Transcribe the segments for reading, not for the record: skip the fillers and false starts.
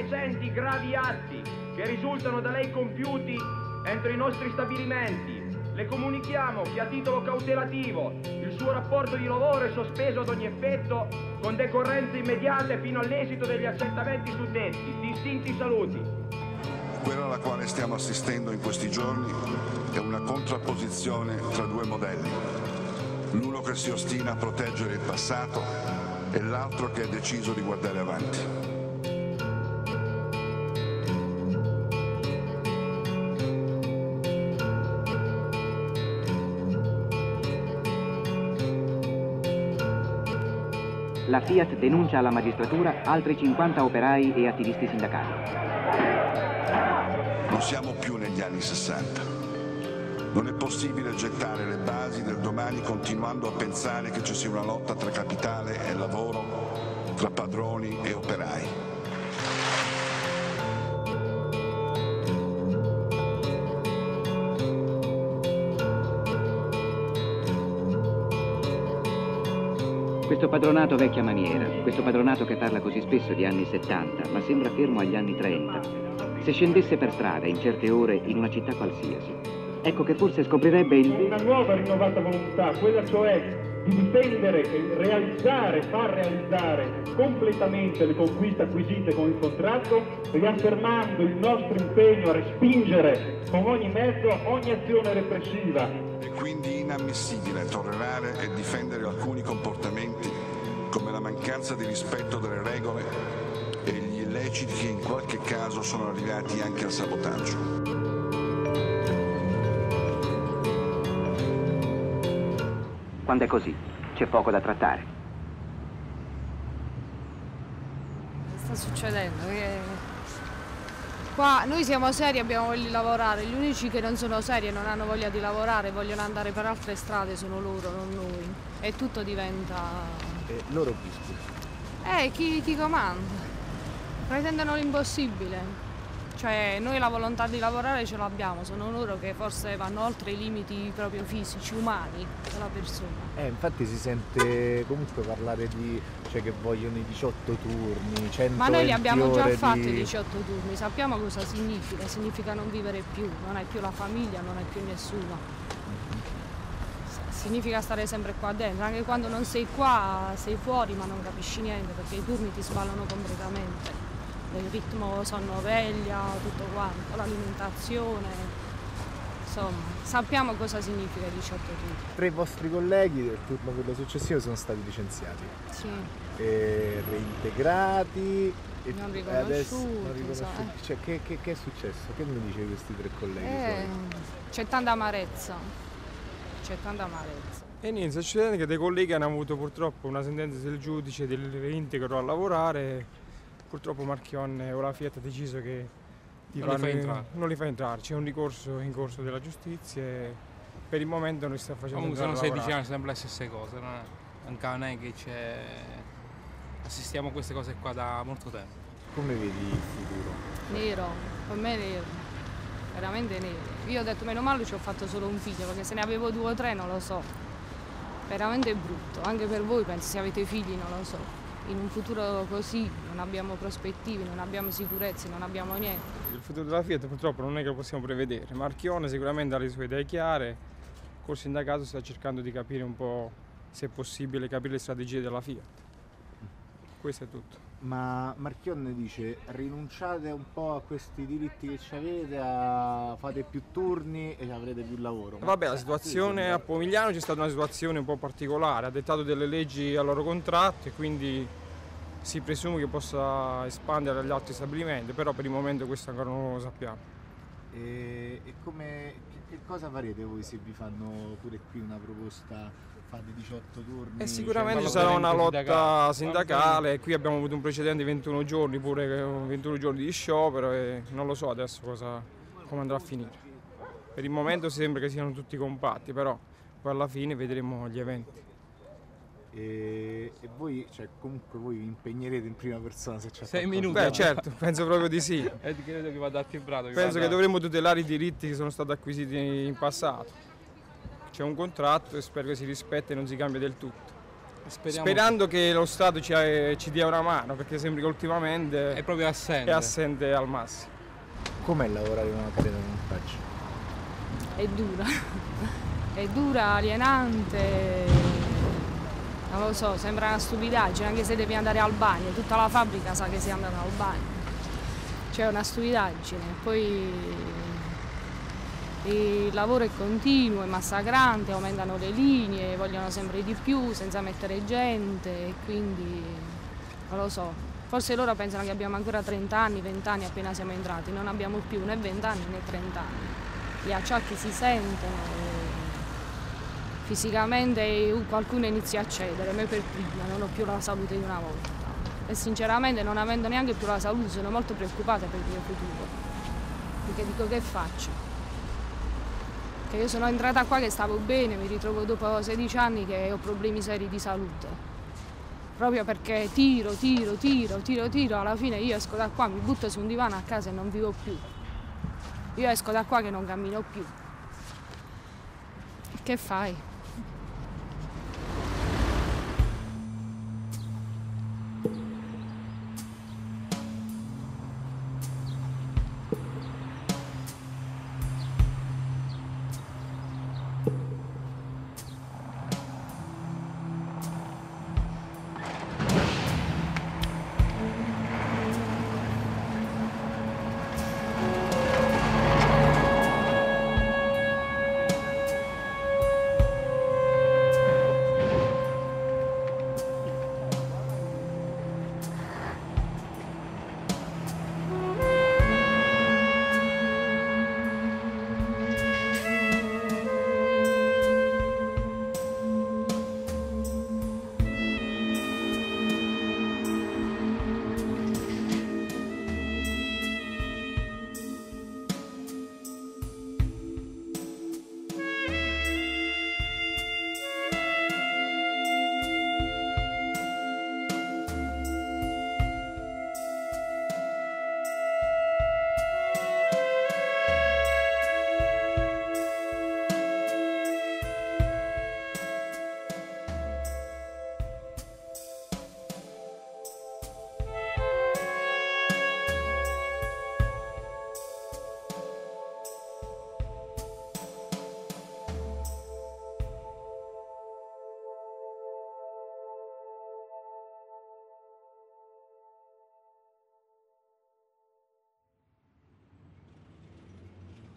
recenti gravi atti che risultano da lei compiuti entro i nostri stabilimenti. Le comunichiamo che a titolo cautelativo il suo rapporto di lavoro è sospeso ad ogni effetto con decorrenze immediate fino all'esito degli accertamenti suddetti. Distinti saluti. Quella alla quale stiamo assistendo in questi giorni è una contrapposizione tra due modelli. L'uno che si ostina a proteggere il passato e l'altro che è deciso di guardare avanti. La Fiat denuncia alla magistratura altri 50 operai e attivisti sindacali. Non siamo più negli anni 60. Non è possibile gettare le basi del domani continuando a pensare che ci sia una lotta tra capitale e lavoro, tra padroni e operai. Questo padronato vecchia maniera, questo padronato che parla così spesso di anni 70, ma sembra fermo agli anni 30, se scendesse per strada in certe ore in una città qualsiasi, ecco che forse scoprirebbe una nuova rinnovata volontà, quella cioè di difendere e realizzare, far realizzare completamente le conquiste acquisite con il contratto, riaffermando il nostro impegno a respingere con ogni mezzo ogni azione repressiva. È quindi inammissibile tollerare e difendere alcuni comportamenti come la mancanza di rispetto delle regole e gli illeciti che in qualche caso sono arrivati anche al sabotaggio. Quando è così, c'è poco da trattare. Sta succedendo che qua noi siamo seri, abbiamo voglia di lavorare, gli unici che non sono seri e non hanno voglia di lavorare, vogliono andare per altre strade, sono loro, non noi. E tutto diventa... loro bischi. Chi comanda? Pretendono l'impossibile. Cioè noi la volontà di lavorare ce l'abbiamo, sono loro che forse vanno oltre i limiti proprio fisici, umani della persona. Infatti si sente comunque parlare di, cioè, che vogliono i 18 turni, 100 Ma noi li abbiamo già fatti di... i 18 turni, sappiamo cosa significa non vivere più, non hai più la famiglia, non hai più nessuno. Significa stare sempre qua dentro, anche quando non sei qua, sei fuori ma non capisci niente perché i turni ti sballano completamente. Il ritmo sonno-veglia, tutto quanto, l'alimentazione, insomma, sappiamo cosa significa 18 turni. 3 vostri colleghi del turno quello successivo sono stati licenziati. Sì. Reintegrati. Non riconosciuti. Cioè, che è successo? Che mi dice questi 3 colleghi? C'è tanta amarezza. E niente, sta succedendo che dei colleghi hanno avuto purtroppo una sentenza del giudice del reintegro a lavorare. Purtroppo Marchionne o la Fiat ha deciso che non li fa entrare, c'è un ricorso in corso della giustizia e per il momento non si sta facendo comunque entrare. Sono 16 anni, sempre le stesse cose, non è che assistiamo a queste cose qua da molto tempo. Come vedi il futuro? Nero, per me nero, veramente nero. Io ho detto meno male ci ho fatto solo un figlio perché se ne avevo 2 o 3 non lo so, veramente brutto, anche per voi penso se avete figli non lo so. In un futuro così non abbiamo prospettive, non abbiamo sicurezze, non abbiamo niente. Il futuro della Fiat purtroppo non è che lo possiamo prevedere. Marchionne sicuramente ha le sue idee chiare, col sindacato sta cercando di capire un po' se è possibile capire le strategie della Fiat. Questo è tutto. Ma Marchionne dice rinunciate un po' a questi diritti che avete, fate più turni e avrete più lavoro. Vabbè, la situazione a Pomigliano c'è stata una situazione un po' particolare, ha dettato delle leggi al loro contratto e quindi si presume che possa espandere agli altri stabilimenti, però per il momento questo ancora non lo sappiamo. E che cosa farete voi se vi fanno pure qui una proposta, fate 18 turni? E sicuramente ci sarà una lotta sindacale, e qui abbiamo avuto un precedente di 21 giorni, pure 21 giorni di sciopero e non lo so adesso come andrà a finire. Per il momento sembra che siano tutti compatti, però poi alla fine vedremo gli eventi. E voi, cioè, comunque voi vi impegnerete in prima persona se c'è 6 qualcosa? minuti. Beh certo, penso proprio di sì. Credo che vada timbrato. Penso che dovremmo tutelare i diritti che sono stati acquisiti in passato. C'è un contratto e spero che si rispetti e non si cambia del tutto. Sperando che lo Stato ci dia una mano, perché sembra che ultimamente è proprio assente. È assente al massimo. Com'è lavorare in una catena di montaggio? È dura, alienante, non lo so, sembra una stupidaggine, anche se devi andare al bagno, tutta la fabbrica sa che sei andata al bagno, cioè è una stupidaggine. Poi il lavoro è continuo, è massacrante, aumentano le linee, vogliono sempre di più senza mettere gente, e quindi non lo so. Forse loro pensano che abbiamo ancora 30 anni, 20 anni appena siamo entrati, non abbiamo più né 20 anni né 30 anni. Gli acciacchi si sentono, fisicamente qualcuno inizia a cedere, me per prima, non ho più la salute di una volta. E sinceramente, non avendo neanche più la salute, sono molto preoccupata per il mio futuro. Perché dico, che faccio? Che io sono entrata qua che stavo bene, mi ritrovo dopo 16 anni che ho problemi seri di salute. Proprio perché tiro, alla fine io esco da qua, mi butto su un divano a casa e non vivo più. Io esco da qua che non cammino più. Che fai?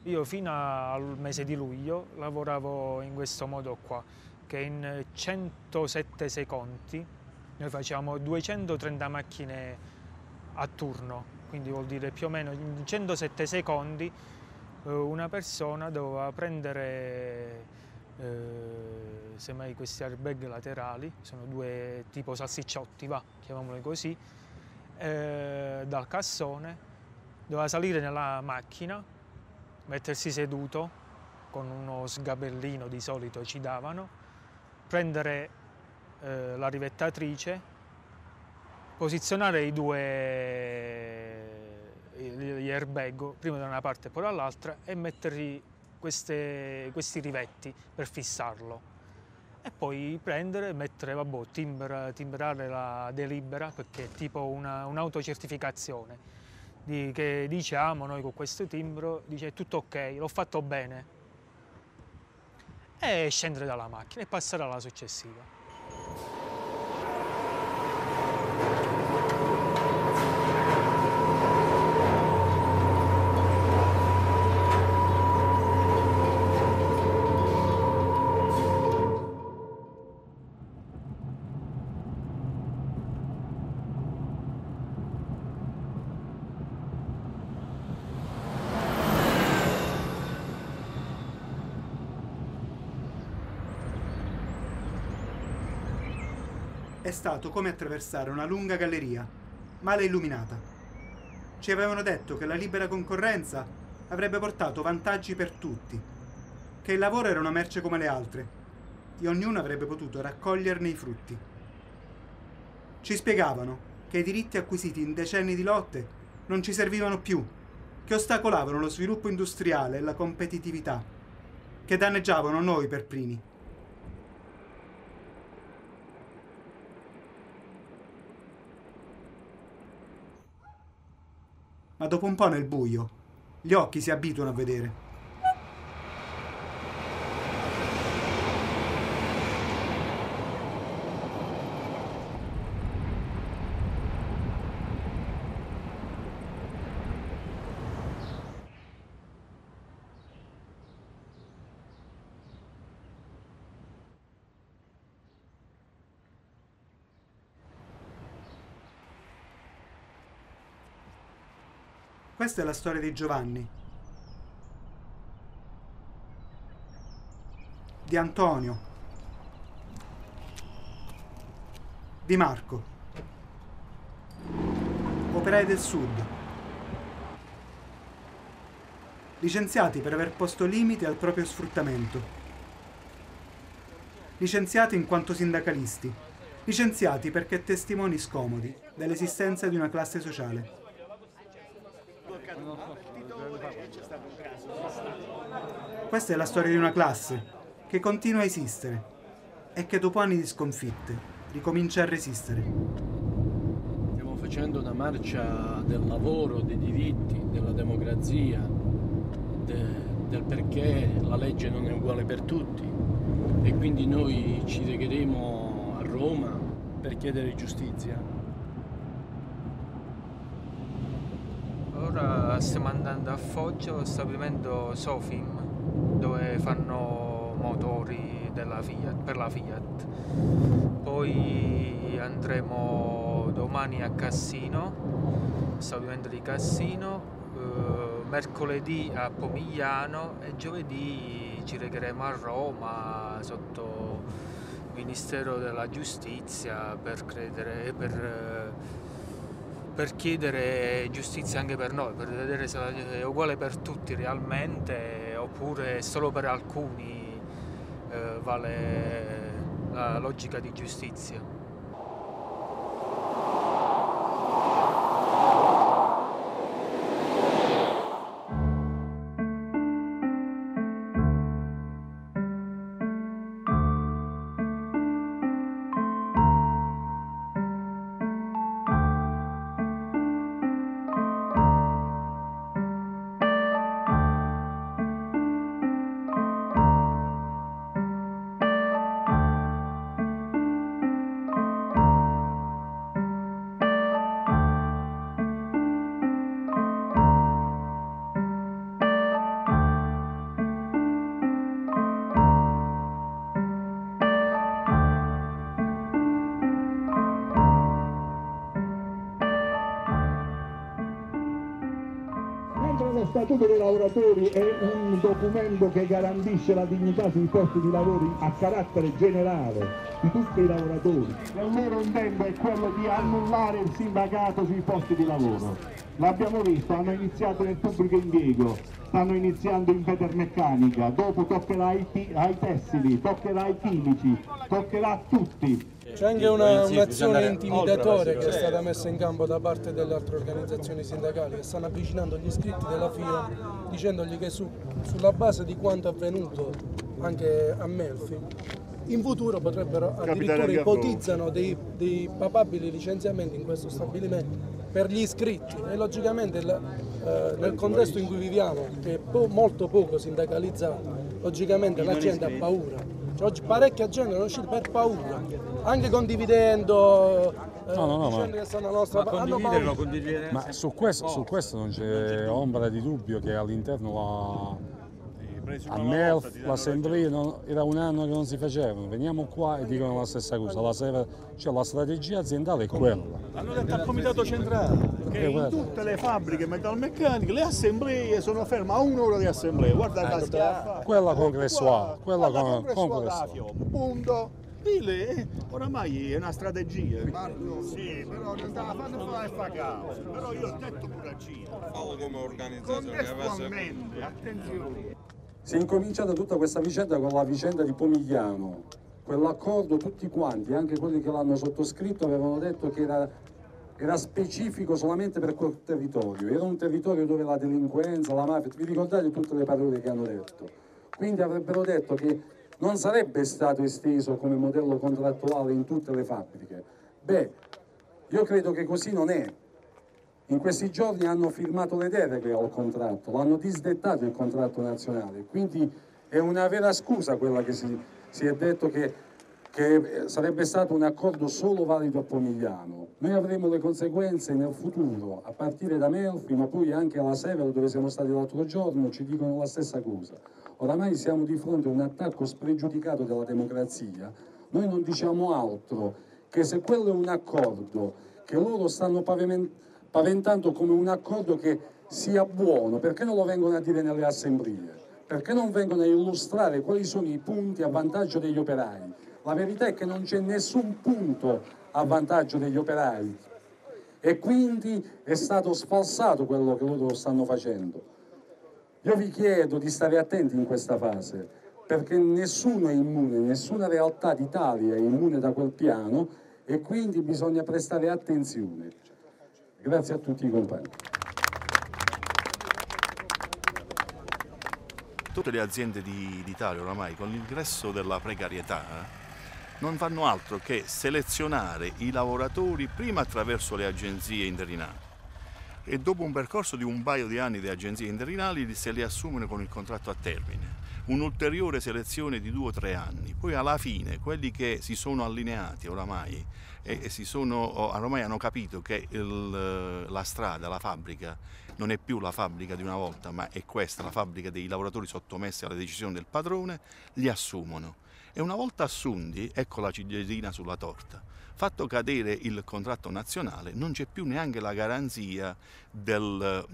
Io fino al mese di luglio lavoravo in questo modo qua, che in 107 secondi noi facciamo 230 macchine a turno, quindi vuol dire più o meno in 107 secondi una persona doveva prendere semmai questi airbag laterali, sono due tipo salsicciotti, chiamiamoli così, dal cassone, doveva salire nella macchina, mettersi seduto con uno sgabellino, di solito ci davano, prendere la rivettatrice, posizionare gli airbag prima da una parte e poi dall'altra e mettergli questi rivetti per fissarlo. E poi prendere e mettere, timbrare la delibera, perché è tipo un'autocertificazione. Che diciamo noi con questo timbro, dice tutto ok, l'ho fatto bene, e scendere dalla macchina e passare alla successiva. È stato come attraversare una lunga galleria, male illuminata. Ci avevano detto che la libera concorrenza avrebbe portato vantaggi per tutti, che il lavoro era una merce come le altre e ognuno avrebbe potuto raccoglierne i frutti. Ci spiegavano che i diritti acquisiti in decenni di lotte non ci servivano più, che ostacolavano lo sviluppo industriale e la competitività, che danneggiavano noi per primi. ma dopo un po' nel buio gli occhi si abituano a vedere. Questa è la storia di Giovanni, di Antonio, di Marco, operai del Sud, licenziati per aver posto limiti al proprio sfruttamento, licenziati in quanto sindacalisti, licenziati perché testimoni scomodi dell'esistenza di una classe sociale. Questa è la storia di una classe che continua a esistere e che dopo anni di sconfitte ricomincia a resistere. Stiamo facendo una marcia del lavoro, dei diritti, della democrazia, del perché la legge non è uguale per tutti, e quindi noi ci recheremo a Roma per chiedere giustizia. Ora stiamo andando a Foggia, allo stabilimento Sofim, dove fanno motori per la Fiat. Poi andremo domani a Cassino, stabilimento di Cassino, mercoledì a Pomigliano e giovedì ci recheremo a Roma sotto il Ministero della Giustizia per chiedere giustizia anche per noi, per vedere se è uguale per tutti realmente oppure solo per alcuni vale la logica di giustizia. Lo Statuto dei lavoratori è un documento che garantisce la dignità sui posti di lavoro a carattere generale di tutti i lavoratori. Il loro intento è quello di annullare il sindacato sui posti di lavoro. L'abbiamo visto, hanno iniziato nel pubblico impiego, stanno iniziando in Federmeccanica, dopo toccherà ai tessili, toccherà ai chimici, toccherà a tutti. C'è anche un'azione intimidatoria che è stata messa in campo da parte delle altre organizzazioni sindacali che stanno avvicinando gli iscritti della FIA dicendogli che sulla base di quanto avvenuto anche a Melfi in futuro potrebbero addirittura ipotizzano dei papabili licenziamenti in questo stabilimento per gli iscritti e logicamente nel contesto in cui viviamo che è molto poco sindacalizzato, logicamente la gente ha paura. Oggi parecchia gente non uscita per paura, anche condividendo, dicendo che stanno alla nostra parte. Ma su questo non c'è ombra di dubbio che all'interno a Melf l'assemblea era un anno che non si facevano, veniamo qua e dicono la stessa cosa, la strategia aziendale è quella. Hanno detto al comitato centrale che in tutte le fabbriche metalmeccaniche le assemblee sono ferme a un'ora di assemblea, guarda la schiaffa. Quella congressuale, punto. Dile, oramai è una strategia. Sì, però non stava fanno fare caos. Però io ho detto pure a Cina. Come organizzazione, attenzione. Si è incominciata tutta questa vicenda con la vicenda di Pomigliano. Quell'accordo tutti quanti, anche quelli che l'hanno sottoscritto, avevano detto che era specifico solamente per quel territorio. Era un territorio dove la delinquenza, la mafia, vi ricordate tutte le parole che hanno detto? Quindi avrebbero detto che non sarebbe stato esteso come modello contrattuale in tutte le fabbriche. Beh, io credo che così non è. in questi giorni hanno firmato le deroghe al contratto, l'hanno disdettato il contratto nazionale, quindi è una vera scusa quella che si è detto che sarebbe stato un accordo solo valido a Pomigliano. Noi avremo le conseguenze nel futuro, a partire da Melfi, ma poi anche alla Severo, dove siamo stati l'altro giorno, ci dicono la stessa cosa. Oramai siamo di fronte a un attacco spregiudicato della democrazia. Noi non diciamo altro che se quello è un accordo che loro stanno paventando come un accordo che sia buono, perché non lo vengono a dire nelle assemblee? Perché non vengono a illustrare quali sono i punti a vantaggio degli operai? La verità è che non c'è nessun punto a vantaggio degli operai e quindi è stato sfalsato quello che loro stanno facendo. Io vi chiedo di stare attenti in questa fase, perché nessuno è immune, nessuna realtà d'Italia è immune da quel piano e quindi bisogna prestare attenzione. Grazie a tutti i compagni. Tutte le aziende d'Italia oramai con l'ingresso della precarietà non fanno altro che selezionare i lavoratori prima attraverso le agenzie interinali e dopo un percorso di un paio di anni di agenzie interinali se li assumono con il contratto a termine, un'ulteriore selezione di 2 o 3 anni, poi alla fine quelli che si sono allineati oramai ormai hanno capito che la strada, la fabbrica non è più la fabbrica di una volta, ma è questa, la fabbrica dei lavoratori sottomessi alla decisione del padrone, li assumono. E una volta assunti, ecco la ciliegina sulla torta. Fatto cadere il contratto nazionale, non c'è più neanche la garanzia del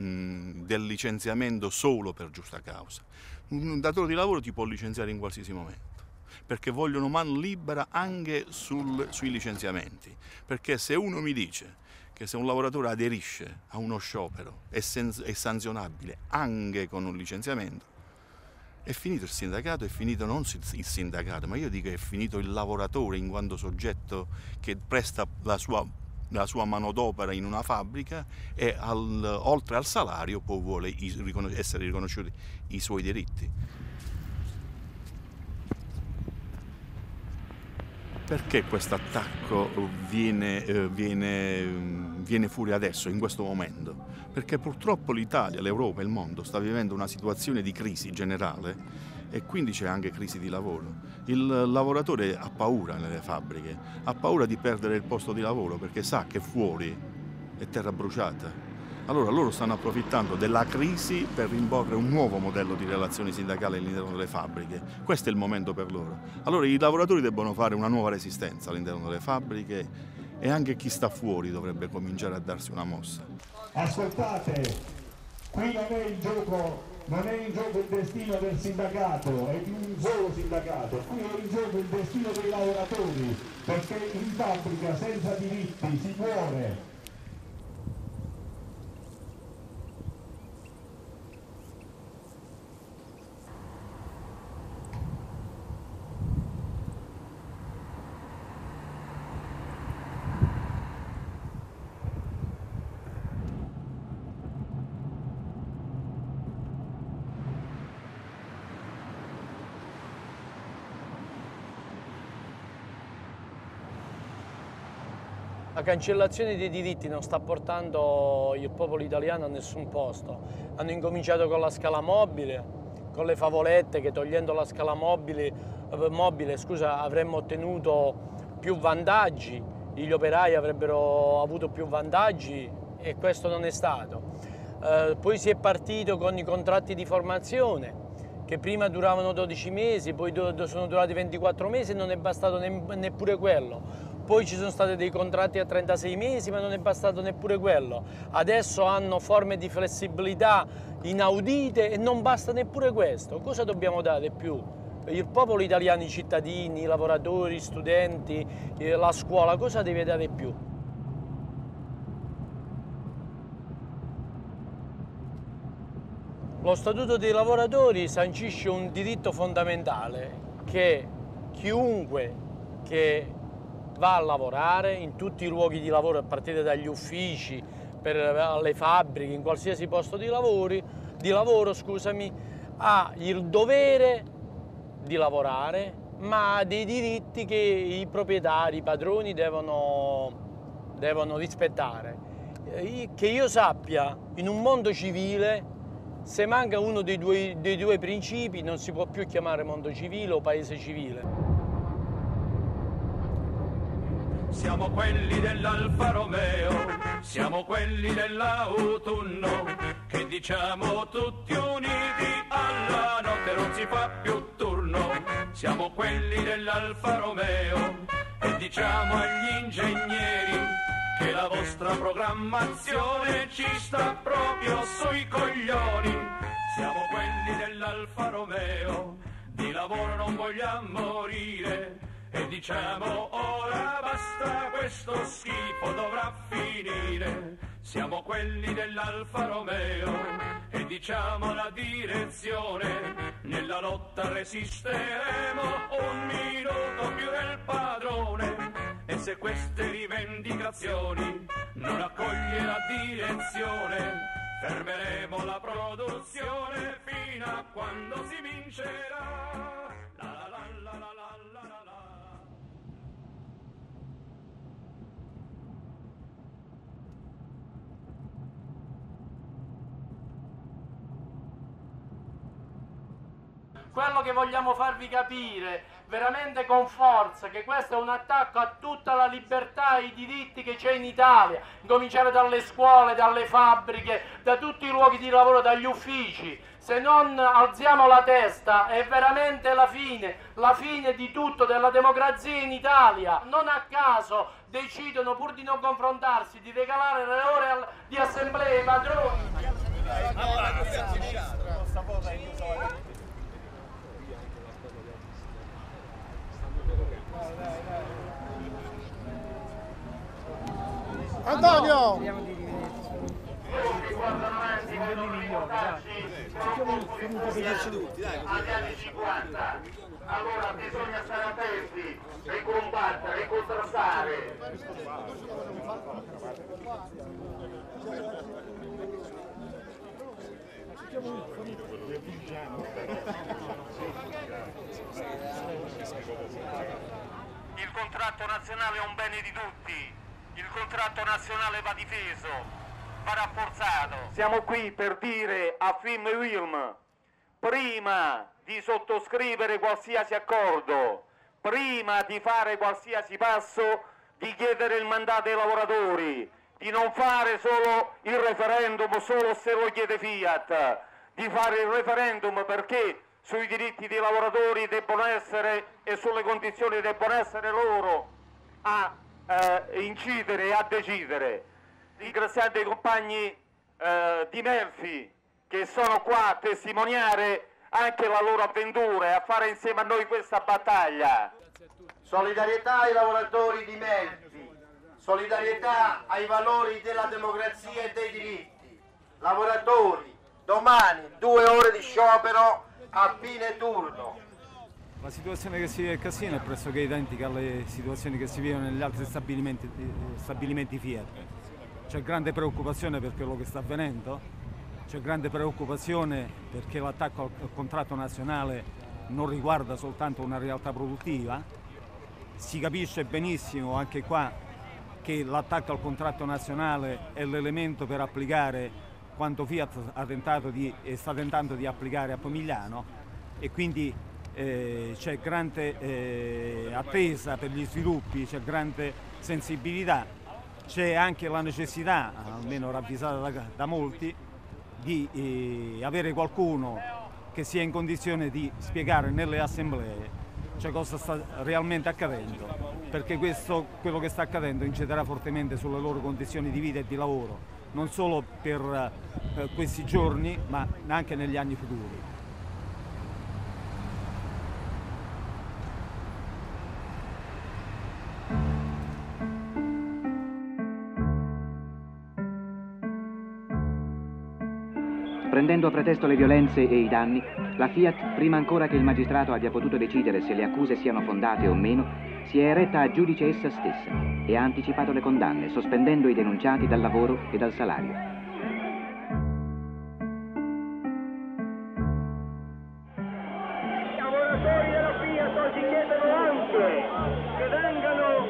licenziamento solo per giusta causa. Un datore di lavoro ti può licenziare in qualsiasi momento, perché vogliono mano libera anche sui licenziamenti. Perché se uno mi dice che se un lavoratore aderisce a uno sciopero è sanzionabile anche con un licenziamento, è finito il sindacato, è finito non il sindacato, ma io dico è finito il lavoratore in quanto soggetto che presta la sua manodopera in una fabbrica e oltre al salario poi vuole essere riconosciuti i suoi diritti. Perché questo attacco viene fuori adesso, in questo momento? Perché purtroppo l'Italia, l'Europa e il mondo sta vivendo una situazione di crisi generale e quindi c'è anche crisi di lavoro. Il lavoratore ha paura nelle fabbriche, ha paura di perdere il posto di lavoro perché sa che fuori è terra bruciata. Allora loro stanno approfittando della crisi per imporre un nuovo modello di relazioni sindacali all'interno delle fabbriche. Questo è il momento per loro. Allora i lavoratori debbono fare una nuova resistenza all'interno delle fabbriche e anche chi sta fuori dovrebbe cominciare a darsi una mossa. Ascoltate, qui non è in gioco il destino del sindacato e di un solo sindacato, qui è in gioco il destino dei lavoratori, perché in fabbrica senza diritti si muore. La cancellazione dei diritti non sta portando il popolo italiano a nessun posto. Hanno incominciato con la scala mobile, con le favolette che togliendo la scala mobile avremmo ottenuto più vantaggi, gli operai avrebbero avuto più vantaggi e questo non è stato. Poi si è partito con i contratti di formazione che prima duravano 12 mesi, poi sono durati 24 mesi e non è bastato neppure quello. Poi ci sono stati dei contratti a 36 mesi, ma non è bastato neppure quello. Adesso hanno forme di flessibilità inaudite e non basta neppure questo. Cosa dobbiamo dare più? Il popolo italiano, i cittadini, i lavoratori, gli studenti, la scuola, cosa deve dare più? Lo Statuto dei lavoratori sancisce un diritto fondamentale che chiunque che va a lavorare in tutti i luoghi di lavoro, a partire dagli uffici, alle fabbriche, in qualsiasi posto di lavoro, ha il dovere di lavorare, ma ha dei diritti che i proprietari, i padroni devono rispettare. che io sappia, in un mondo civile, se manca uno dei due principi, non si può più chiamare mondo civile o paese civile. Siamo quelli dell'Alfa Romeo, siamo quelli dell'autunno, che diciamo tutti uniti, alla notte non si fa più turno. Siamo quelli dell'Alfa Romeo e diciamo agli ingegneri che la vostra programmazione ci sta proprio sui coglioni. Siamo quelli dell'Alfa Romeo, di lavoro non vogliamo morire e diciamo ora basta, questo schifo dovrà finire. Siamo quelli dell'Alfa Romeo e diciamo alla direzione, nella lotta resisteremo un minuto più del padrone. E se queste rivendicazioni non accoglie la direzione, fermeremo la produzione fino a quando si vincerà. Quello che vogliamo farvi capire veramente con forza, che questo è un attacco a tutta la libertà e i diritti che c'è in Italia, cominciare dalle scuole, dalle fabbriche, da tutti i luoghi di lavoro, dagli uffici. Se non alziamo la testa è veramente la fine di tutto, della democrazia in Italia. Non a caso decidono, pur di non confrontarsi, di regalare le ore di assemblea ai padroni. Antonio! Andiamo di agli anni 50. Allora bisogna stare attenti e combattere e contrastare. Il contratto nazionale è un bene di tutti. Il contratto nazionale va difeso, va rafforzato. Siamo qui per dire a Film e Wilm, prima di sottoscrivere qualsiasi accordo, prima di fare qualsiasi passo, di chiedere il mandato ai lavoratori, di non fare solo il referendum solo se lo chiede Fiat, di fare il referendum perché sui diritti dei lavoratori debbono essere e sulle condizioni debbono essere loro a incidere e a decidere. Ringraziando i compagni di Melfi che sono qua a testimoniare anche la loro avventura e a fare insieme a noi questa battaglia. Solidarietà ai lavoratori di Melfi, solidarietà ai valori della democrazia e dei diritti. Lavoratori, domani 2 ore di sciopero a fine turno. La situazione che si vive a Cassino è pressoché identica alle situazioni che si vivono negli altri stabilimenti Fiat. C'è grande preoccupazione per quello che sta avvenendo, c'è grande preoccupazione perché l'attacco al contratto nazionale non riguarda soltanto una realtà produttiva. Si capisce benissimo anche qua che l'attacco al contratto nazionale è l'elemento per applicare quanto Fiat ha tentato e sta tentando di applicare a Pomigliano, e quindi c'è grande attesa per gli sviluppi, c'è grande sensibilità, c'è anche la necessità, almeno ravvisata da molti, di avere qualcuno che sia in condizione di spiegare nelle assemblee cosa sta realmente accadendo, perché quello che sta accadendo inciderà fortemente sulle loro condizioni di vita e di lavoro, non solo per questi giorni ma anche negli anni futuri. Prendendo a pretesto le violenze e i danni, la Fiat, prima ancora che il magistrato abbia potuto decidere se le accuse siano fondate o meno, si è eretta a giudice essa stessa e ha anticipato le condanne, sospendendo i denunciati dal lavoro e dal salario. I lavoratori della Fiat oggi chiedono anche che vengano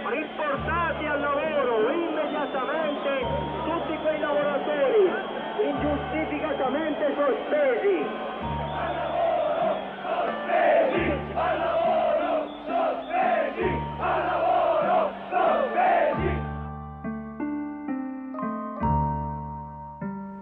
riportati al lavoro immediatamente quei lavoratori ingiustificatamente sospesi. Sospesi al lavoro, sospesi al lavoro, sospesi.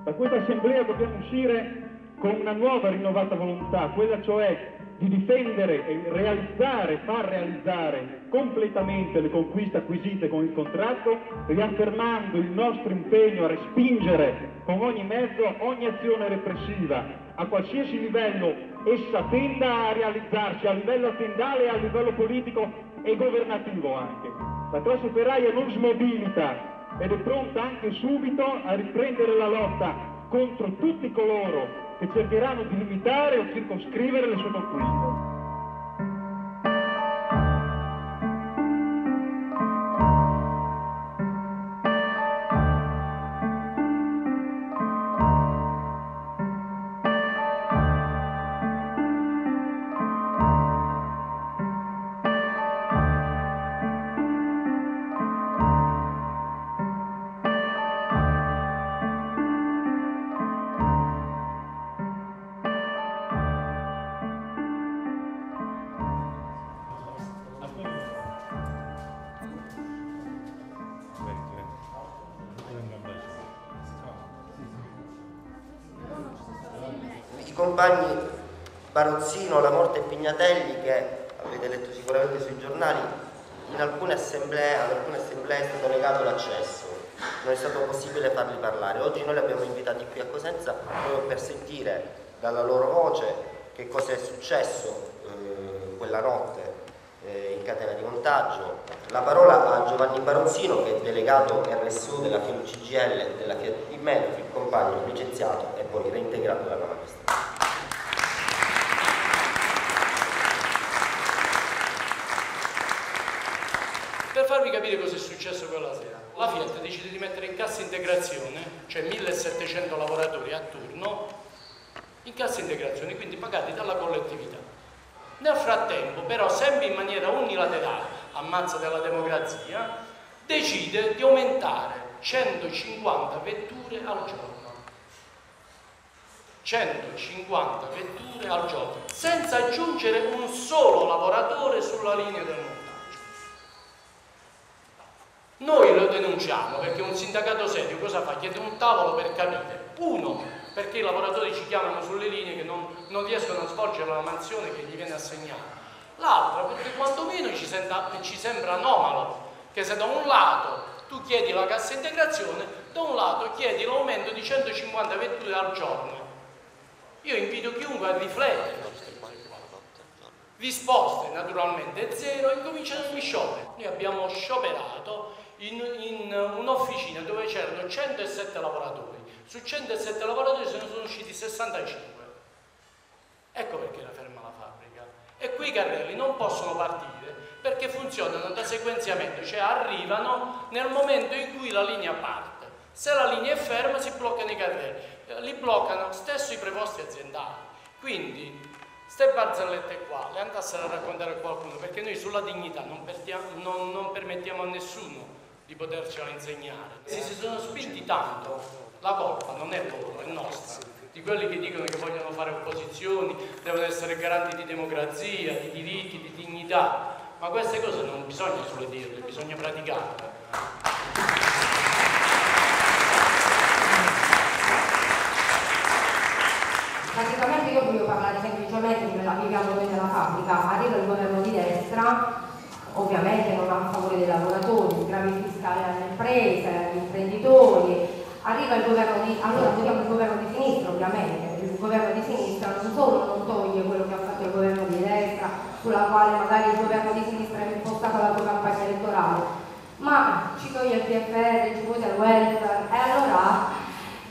Da questa assemblea dobbiamo uscire con una nuova rinnovata volontà, quella cioè di difendere e realizzare, far realizzare completamente le conquiste acquisite con il contratto, riaffermando il nostro impegno a respingere con ogni mezzo ogni azione repressiva, a qualsiasi livello essa tenda a realizzarsi, a livello aziendale e a livello politico e governativo anche. La classe operaia non smobilita ed è pronta anche subito a riprendere la lotta contro tutti coloro che cercheranno di limitare o circoscrivere le sue conquiste. Compagni Barozzino, Lamorte e Pignatelli, che avete letto sicuramente sui giornali, in alcune assemblee è stato negato l'accesso, non è stato possibile farli parlare. Oggi noi li abbiamo invitati qui a Cosenza proprio per sentire dalla loro voce che cosa è successo quella notte in catena di montaggio. La parola a Giovanni Barozzino, che è delegato RSU della Fiat CGL della Fiat di Melfi, compagno licenziato e poi reintegrato dalla magistratura. Per farvi capire cosa è successo quella sera, la Fiat decide di mettere in cassa integrazione, cioè 1700 lavoratori a turno, in cassa integrazione, quindi pagati dalla collettività. Nel frattempo, però, sempre in maniera unilaterale, ammazza della democrazia, decide di aumentare 150 vetture al giorno. 150 vetture al giorno, senza aggiungere un solo lavoratore sulla linea del montaggio. Noi lo denunciamo perché un sindacato serio cosa fa? Chiede un tavolo per capire. Uno, perché i lavoratori ci chiamano sulle linee che non riescono a svolgere la mansione che gli viene assegnata. L'altra, perché quantomeno ci sembra anomalo che se da un lato tu chiedi la cassa integrazione, da un lato chiedi l'aumento di 150 vetture al giorno. Io invito chiunque a riflettere. Risposte naturalmente zero, incominciano gli scioperi. Noi abbiamo scioperato in un'officina dove c'erano 107 lavoratori. Su 107 lavoratori se ne sono usciti 65. Ecco perché era ferma la fabbrica. E quei carrelli non possono partire perché funzionano da sequenziamento, cioè arrivano nel momento in cui la linea parte. Se la linea è ferma si bloccano i carrelli, li bloccano stesso i preposti aziendali. Quindi ste barzellette qua le andassero a raccontare a qualcuno, perché noi sulla dignità non permettiamo a nessuno di potercela insegnare. Se si sono spinti tanto, la colpa non è loro, è nostra, di quelli che dicono che vogliono fare opposizioni, devono essere garanti di democrazia, di diritti, di dignità, ma queste cose non bisogna solo dirle, bisogna praticarle. Praticamente io voglio parlare semplicemente di quella che viviamo noi nella fabbrica. Arriva il governo di destra, ovviamente non a favore dei lavoratori, sgravi fiscali alle imprese, agli imprenditori. Arriva il governo di... allora votiamo il governo di sinistra, ovviamente. Il governo di sinistra non solo non toglie quello che ha fatto il governo di destra, sulla quale magari il governo di sinistra ha impostato la sua campagna elettorale, ma ci toglie il PFR, ci toglie il welfare, e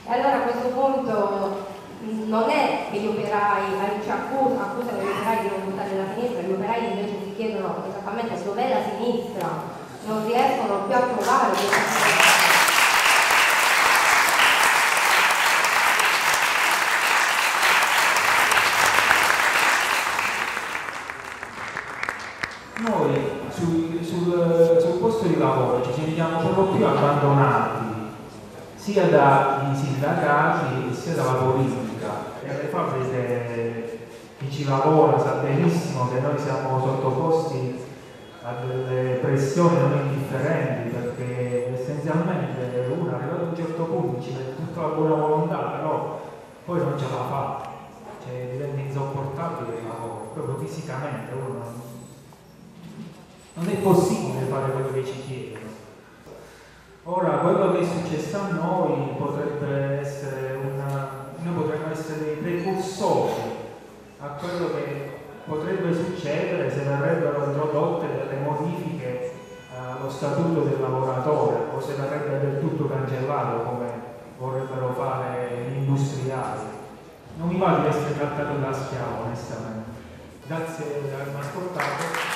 allora a questo punto non è che gli operai ci accusano gli operai di non votare la sinistra, gli operai invece si chiedono esattamente dov'è la sinistra, non riescono più a trovare questa sinistra. Noi sul posto di lavoro ci sentiamo proprio più abbandonati, sia dai sindacati sia dalla politica. E alle fabbriche chi ci lavora sa benissimo che noi siamo sottoposti a delle pressioni non indifferenti, perché essenzialmente uno arrivato a un certo punto ci mette tutta la buona volontà, però poi non ce la fa, cioè diventa insopportabile il lavoro, proprio fisicamente uno non è possibile fare quello che ci chiedono. Ora, quello che è successo a noi potrebbe essere noi potremmo essere dei precursori a quello che potrebbe succedere se verrebbero introdotte delle modifiche allo statuto del lavoratore, o se verrebbe del tutto cancellato come vorrebbero fare gli industriali. Non mi va di essere trattato da schiavo, onestamente. Grazie per avermi ascoltato.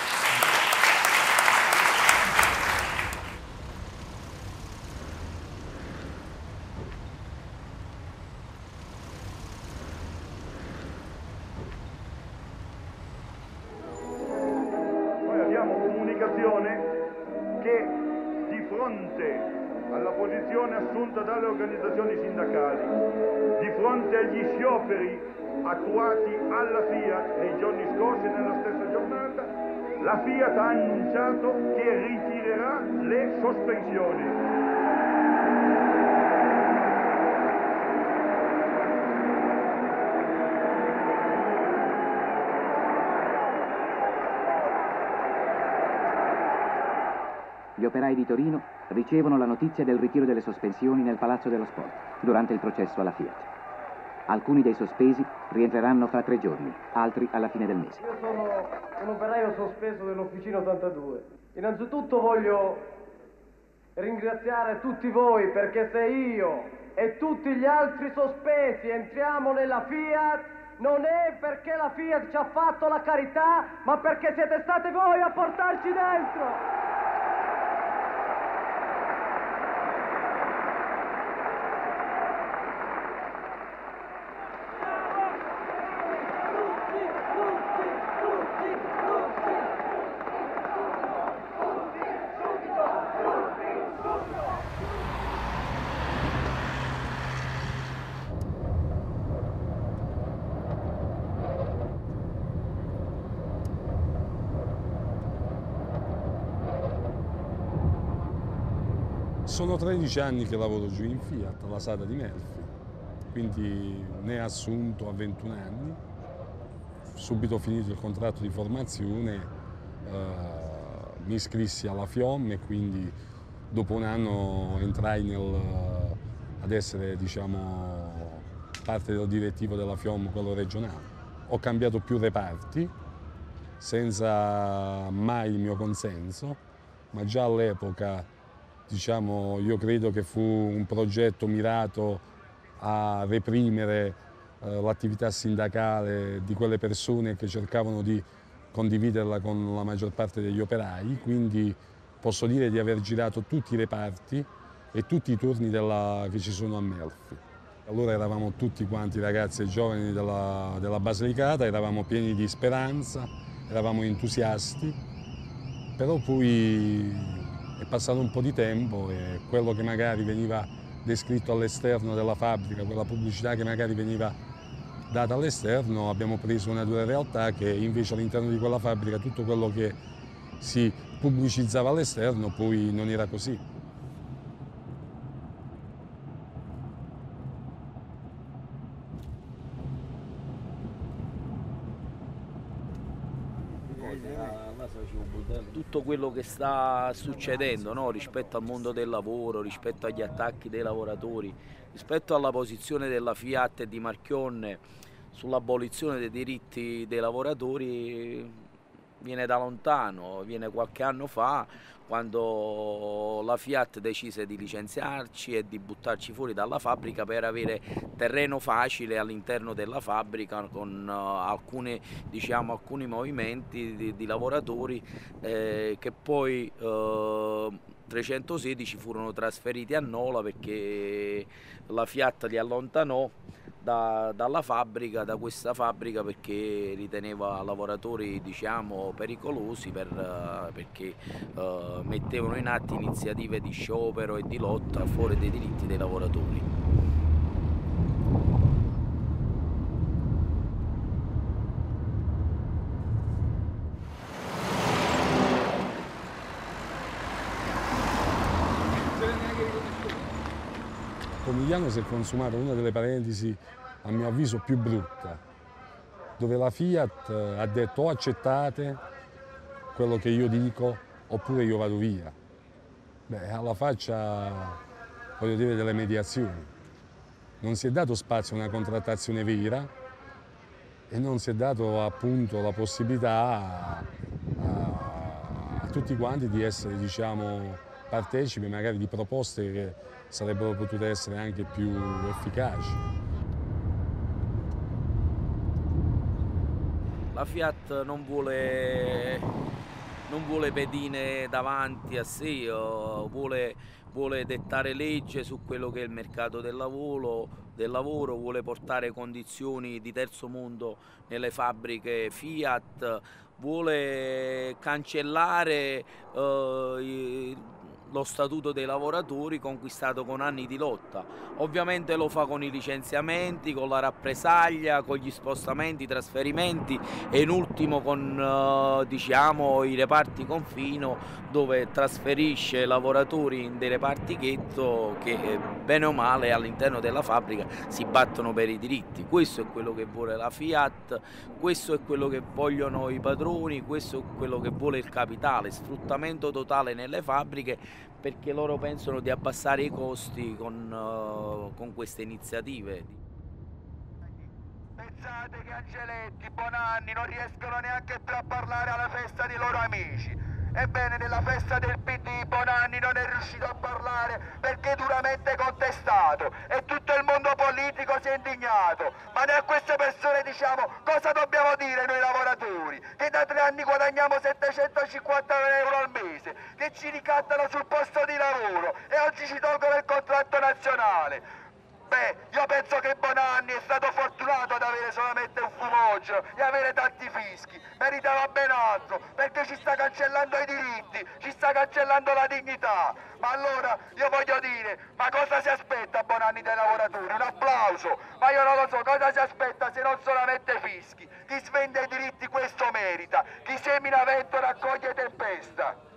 Che di fronte alla posizione assunta dalle organizzazioni sindacali, di fronte agli scioperi attuati alla Fiat nei giorni scorsi e nella stessa giornata, la Fiat ha annunciato che ritirerà le sospensioni. Gli operai di Torino ricevono la notizia del ritiro delle sospensioni nel Palazzo dello Sport, durante il processo alla Fiat. Alcuni dei sospesi rientreranno fra 3 giorni, altri alla fine del mese. Io sono un operaio sospeso dell'Officina 82. Innanzitutto voglio ringraziare tutti voi, perché se io e tutti gli altri sospesi entriamo nella Fiat, non è perché la Fiat ci ha fatto la carità, ma perché siete stati voi a portarci dentro. Sono 13 anni che lavoro giù in Fiat, alla Sala di Melfi, quindi ne ho assunto a 21 anni. Subito finito il contratto di formazione mi iscrissi alla FIOM e quindi dopo un anno entrai ad essere, diciamo, parte del direttivo della FIOM, quello regionale. Ho cambiato più reparti senza mai il mio consenso, ma già all'epoca, diciamo, io credo che fu un progetto mirato a reprimere l'attività sindacale di quelle persone che cercavano di condividerla con la maggior parte degli operai, quindi posso dire di aver girato tutti i reparti e tutti i turni che ci sono a Melfi. Allora eravamo tutti quanti ragazzi e giovani della Basilicata, eravamo pieni di speranza, eravamo entusiasti, però poi è passato un po' di tempo e quello che magari veniva descritto all'esterno della fabbrica, quella pubblicità che magari veniva data all'esterno, abbiamo preso una dura realtà che invece all'interno di quella fabbrica tutto quello che si pubblicizzava all'esterno poi non era così. Tutto quello che sta succedendo, no? Rispetto al mondo del lavoro, rispetto agli attacchi dei lavoratori, rispetto alla posizione della Fiat e di Marchionne sull'abolizione dei diritti dei lavoratori, viene da lontano, viene qualche anno fa, quando la Fiat decise di licenziarci e di buttarci fuori dalla fabbrica per avere terreno facile all'interno della fabbrica con alcuni movimenti di lavoratori che poi 316 furono trasferiti a Nola perché la Fiat li allontanò dalla fabbrica, da questa fabbrica, perché riteneva lavoratori, diciamo, pericolosi, perché mettevano in atto iniziative di sciopero e di lotta a favore dei diritti dei lavoratori. A Pomigliano si è consumata una delle parentesi, a mio avviso, più brutta, dove la Fiat ha detto o accettate quello che io dico oppure io vado via. Beh, alla faccia, voglio dire, delle mediazioni. Non si è dato spazio a una contrattazione vera e non si è dato appunto la possibilità a tutti quanti di essere, diciamo, partecipi magari di proposte che sarebbero potute essere anche più efficaci. La Fiat non vuole pedine davanti a sé, vuole dettare legge su quello che è il mercato del lavoro, vuole portare condizioni di terzo mondo nelle fabbriche Fiat, vuole cancellare lo statuto dei lavoratori conquistato con anni di lotta. Ovviamente lo fa con i licenziamenti, con la rappresaglia, con gli spostamenti, i trasferimenti e in ultimo con diciamo, i reparti confino, dove trasferisce lavoratori in dei reparti ghetto che bene o male all'interno della fabbrica si battono per i diritti. Questo è quello che vuole la Fiat, questo è quello che vogliono i padroni, questo è quello che vuole il capitale, sfruttamento totale nelle fabbriche, perché loro pensano di abbassare i costi con queste iniziative. Pensate che Angeletti, Bonanni non riescono neanche più a parlare alla festa dei loro amici. Ebbene, nella festa del PD Bonanni non è riuscito a parlare perché è duramente contestato e tutto il mondo politico si è indignato. Ma noi a queste persone diciamo cosa dobbiamo dire noi lavoratori, che da 3 anni guadagniamo 750 euro al mese, che ci ricattano sul posto di lavoro e oggi ci tolgono il contratto nazionale. Beh, io penso che Bonanni è stato fortunato ad avere solamente un fumogeno e avere tanti fischi, meritava ben altro, perché ci sta cancellando i diritti, ci sta cancellando la dignità. Ma allora io voglio dire, ma cosa si aspetta Bonanni dai lavoratori? Un applauso? Ma io non lo so, cosa si aspetta se non solamente fischi? Chi svende i diritti questo merita, chi semina vento raccoglie tempesta.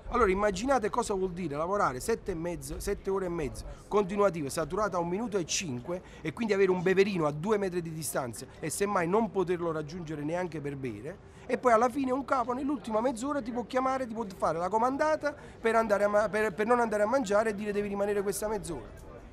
Allora immaginate cosa vuol dire lavorare 7 ore e mezzo continuative, saturata a 1 minuto e 5 e quindi avere un beverino a 2 metri di distanza e semmai non poterlo raggiungere neanche per bere, e poi alla fine un capo nell'ultima mezz'ora ti può chiamare, ti può fare la comandata per non andare a mangiare e dire devi rimanere questa mezz'ora.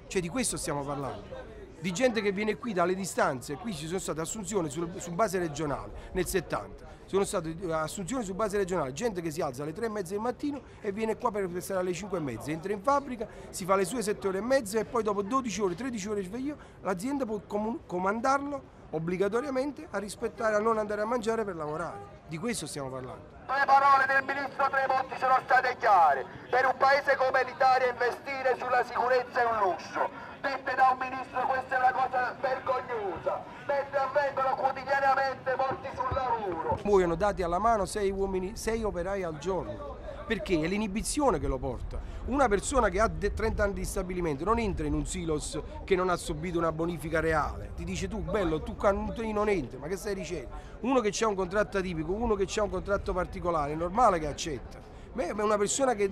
Cioè di questo stiamo parlando. Di gente che viene qui dalle distanze. Qui ci sono state assunzioni su base regionale nel 70. Sono state assunzioni su base regionale, gente che si alza alle 3:30 del mattino e viene qua per stare alle 5:30, entra in fabbrica, si fa le sue 7 ore e mezza e poi dopo 12 ore, 13 ore di sveglio, l'azienda può comandarlo obbligatoriamente a rispettare, a non andare a mangiare per lavorare. Di questo stiamo parlando. Le parole del ministro Tremonti sono state chiare. Per un paese come l'Italia investire sulla sicurezza è un lusso. Dette da un ministro questa è una cosa vergognosa, mentre avvengono quotidianamente morti sul lavoro. Muoiono dati alla mano 6 operai al giorno, perché è l'inibizione che lo porta. Una persona che ha 30 anni di stabilimento non entra in un silos che non ha subito una bonifica reale, ti dice tu bello, tu non entri, ma che stai dicendo? Uno che ha un contratto atipico, uno che ha un contratto particolare, è normale che accetta. Una persona che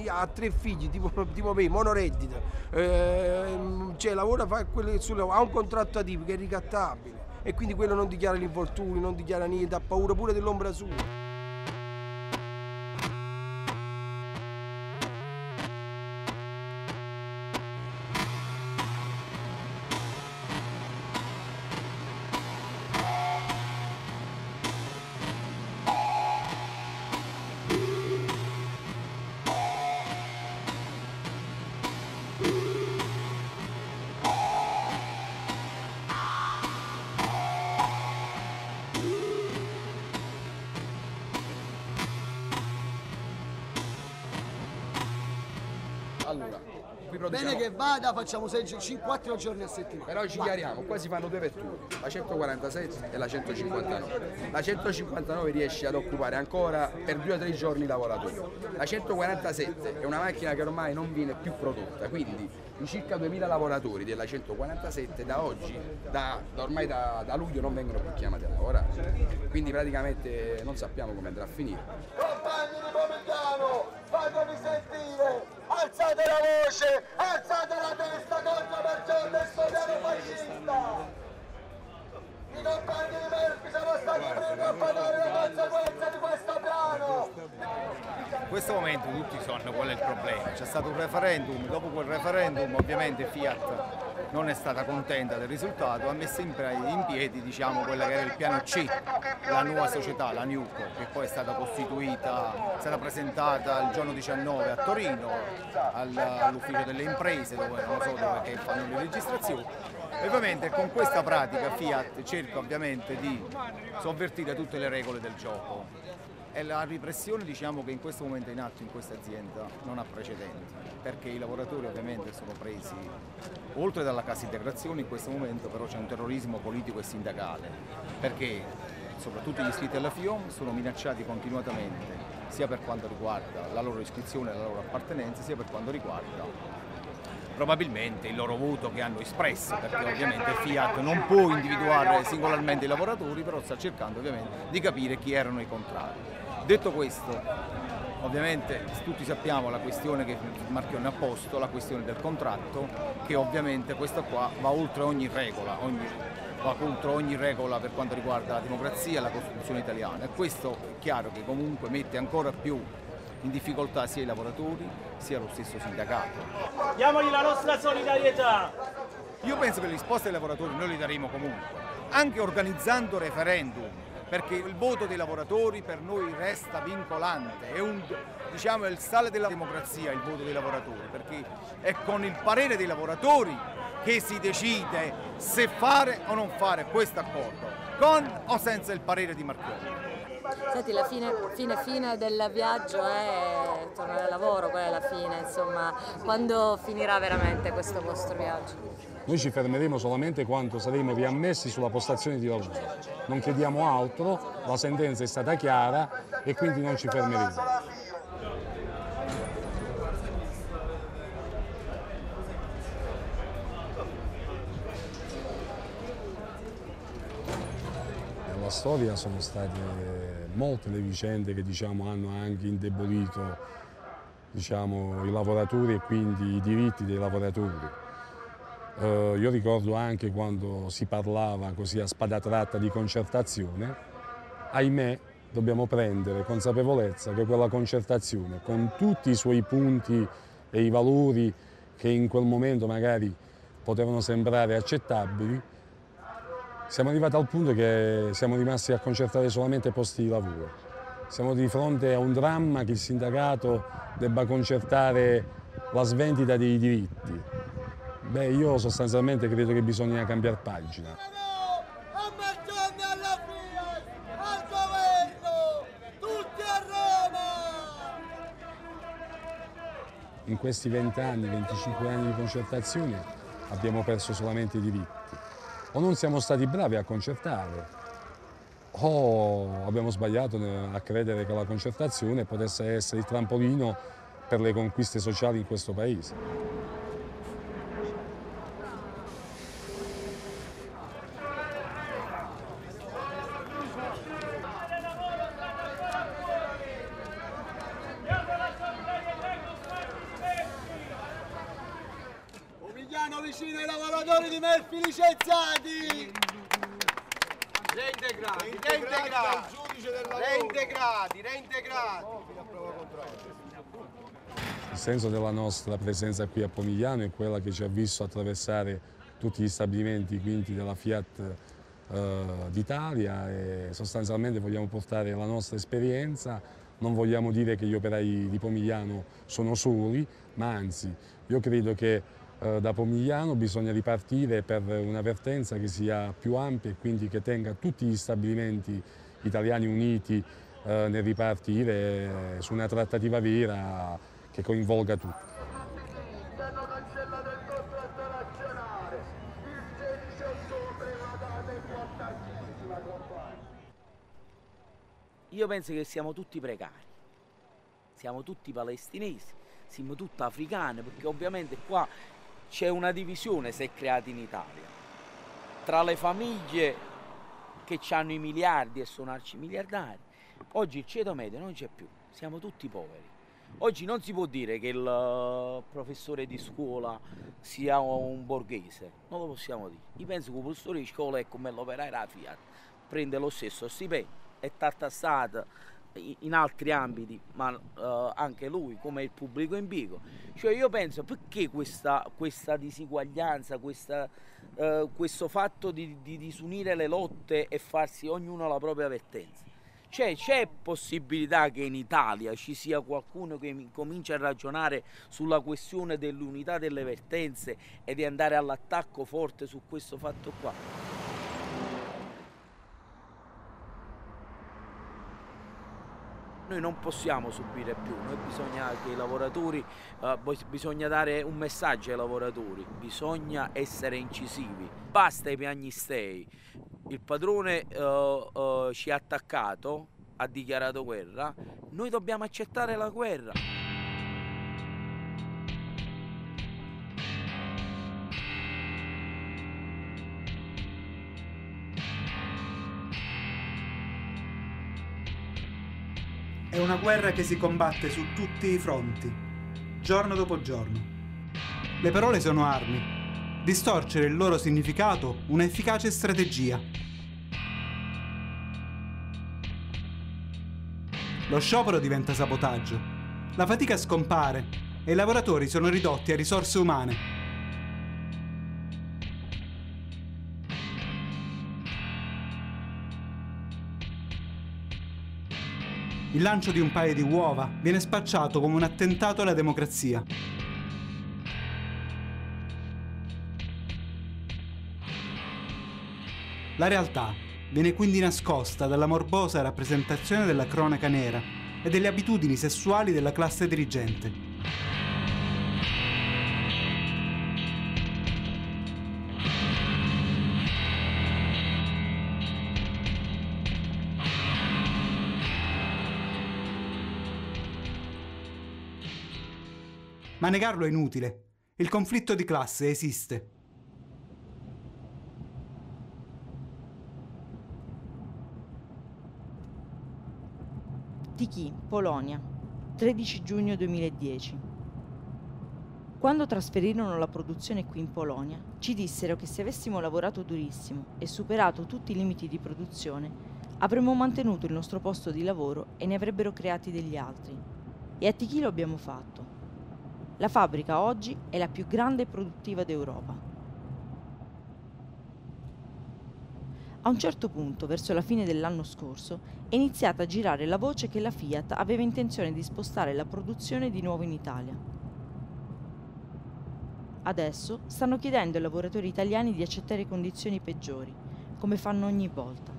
ha 3 figli, tipo me, monoreddita, cioè lavora, ha un contratto atipico, è ricattabile e quindi quello non dichiara gli infortuni, non dichiara niente, ha paura pure dell'ombra sua. Allora, Bene che vada, facciamo 4 giorni a settimana. Però ci chiariamo, qua si fanno due vetture, la 147 e la 159. La 159 riesce ad occupare ancora per 2 o 3 giorni i lavoratori. La 147 è una macchina che ormai non viene più prodotta, quindi i circa 2000 lavoratori della 147 da oggi, ormai da luglio non vengono più chiamati a lavorare. Quindi praticamente non sappiamo come andrà a finire. Compagni di Pomigliano, fatemi sentire, alzate la voce, alzate la testa contro Marchionne e sto piano fascista. I compagni di Melfi sono stati i primi a pagare le conseguenze di questo piano. In questo momento tutti sanno qual è il problema. C'è stato un referendum, dopo quel referendum ovviamente Fiat non è stata contenta del risultato, ha messo in piedi quello che era il piano C, la nuova società, la Newco, che poi è stata costituita, è stata presentata il giorno 19 a Torino all'ufficio delle imprese, dove non so dove che fanno le registrazioni. E ovviamente con questa pratica Fiat cerca ovviamente di sovvertire tutte le regole del gioco. E la repressione che in questo momento è in atto in questa azienda non ha precedenti, perché i lavoratori ovviamente sono presi oltre dalla cassa integrazione, in questo momento però c'è un terrorismo politico e sindacale, perché soprattutto gli iscritti alla FIOM sono minacciati continuamente, sia per quanto riguarda la loro iscrizione e la loro appartenenza, sia per quanto riguarda probabilmente il loro voto che hanno espresso, perché ovviamente Fiat non può individuare singolarmente i lavoratori, però sta cercando ovviamente di capire chi erano i contrari. Detto questo, ovviamente tutti sappiamo la questione che Marchionne ha posto, la questione del contratto, che ovviamente questa qua va oltre ogni regola, va contro ogni regola per quanto riguarda la democrazia e la Costituzione italiana, e questo è chiaro che comunque mette ancora più in difficoltà sia i lavoratori sia lo stesso sindacato. Diamogli la nostra solidarietà! Io penso che le risposte ai lavoratori noi le daremo comunque, anche organizzando referendum, perché il voto dei lavoratori per noi resta vincolante, è il sale della democrazia il voto dei lavoratori, perché è con il parere dei lavoratori che si decide se fare o non fare questo accordo, con o senza il parere di Marchionne. Senti, la fine del viaggio è tornare al lavoro, qual è la fine, insomma, quando finirà veramente questo vostro viaggio? Noi ci fermeremo solamente quando saremo riammessi sulla postazione di lavoro. Non chiediamo altro, la sentenza è stata chiara e quindi non ci fermeremo. Nella storia sono state molte le vicende che hanno anche indebolito i lavoratori e quindi i diritti dei lavoratori. Io ricordo anche quando si parlava così a spada tratta di concertazione, ahimè dobbiamo prendere consapevolezza che quella concertazione, con tutti i suoi punti e i valori che in quel momento magari potevano sembrare accettabili, siamo arrivati al punto che siamo rimasti a concertare solamente posti di lavoro. Siamo di fronte a un dramma che il sindacato debba concertare la svendita dei diritti. Beh, io sostanzialmente credo che bisogna cambiare pagina. A Marchionne, alla Fiat, al governo, tutti a Roma! In questi 20 anni, 25 anni di concertazione abbiamo perso solamente i diritti. O non siamo stati bravi a concertare, o abbiamo sbagliato a credere che la concertazione potesse essere il trampolino per le conquiste sociali in questo Paese. Pomigliano vicino ai lavoratori di Melfi licenziati! Reintegrati! Il senso della nostra presenza qui a Pomigliano è quella che ci ha visto attraversare tutti gli stabilimenti quindi della Fiat d'Italia e sostanzialmente vogliamo portare la nostra esperienza. Non vogliamo dire che gli operai di Pomigliano sono soli, ma anzi io credo che da Pomigliano bisogna ripartire per una vertenza che sia più ampia e quindi che tenga tutti gli stabilimenti italiani uniti nel ripartire su una trattativa vera che coinvolga tutti. Io penso che siamo tutti precari, siamo tutti palestinesi, siamo tutti africani, perché ovviamente qua c'è una divisione, si è creata in Italia, tra le famiglie che hanno i miliardi e sono arcimiliardari. Oggi il ceto medio non c'è più, siamo tutti poveri. Oggi non si può dire che il professore di scuola sia un borghese, non lo possiamo dire. Io penso che il professore di scuola è come l'operaio della Fiat, prende lo stesso stipendio, è tartassato in altri ambiti, ma anche lui come il pubblico impiego. Cioè io penso, perché questa disuguaglianza, questo fatto di disunire le lotte e farsi ognuno la propria vertenza? Cioè, c'è possibilità che in Italia ci sia qualcuno che comincia a ragionare sulla questione dell'unità delle vertenze e di andare all'attacco forte su questo fatto qua? Noi non possiamo subire più, noi bisogna che i lavoratori, bisogna dare un messaggio ai lavoratori, bisogna essere incisivi. Basta i piagnistei. Il padrone ci ha attaccato, ha dichiarato guerra, noi dobbiamo accettare la guerra. È una guerra che si combatte su tutti i fronti, giorno dopo giorno. Le parole sono armi. Distorcere il loro significato, un'efficace strategia. Lo sciopero diventa sabotaggio. La fatica scompare e i lavoratori sono ridotti a risorse umane. Il lancio di un paio di uova viene spacciato come un attentato alla democrazia. La realtà viene quindi nascosta dalla morbosa rappresentazione della cronaca nera e delle abitudini sessuali della classe dirigente. Ma negarlo è inutile. Il conflitto di classe esiste. Tychy, Polonia, 13 giugno 2010. Quando trasferirono la produzione qui in Polonia, ci dissero che se avessimo lavorato durissimo e superato tutti i limiti di produzione, avremmo mantenuto il nostro posto di lavoro e ne avrebbero creati degli altri. E a Tychy lo abbiamo fatto. La fabbrica oggi è la più grande e produttiva d'Europa. A un certo punto, verso la fine dell'anno scorso, è iniziata a girare la voce che la Fiat aveva intenzione di spostare la produzione di nuovo in Italia. Adesso stanno chiedendo ai lavoratori italiani di accettare condizioni peggiori, come fanno ogni volta.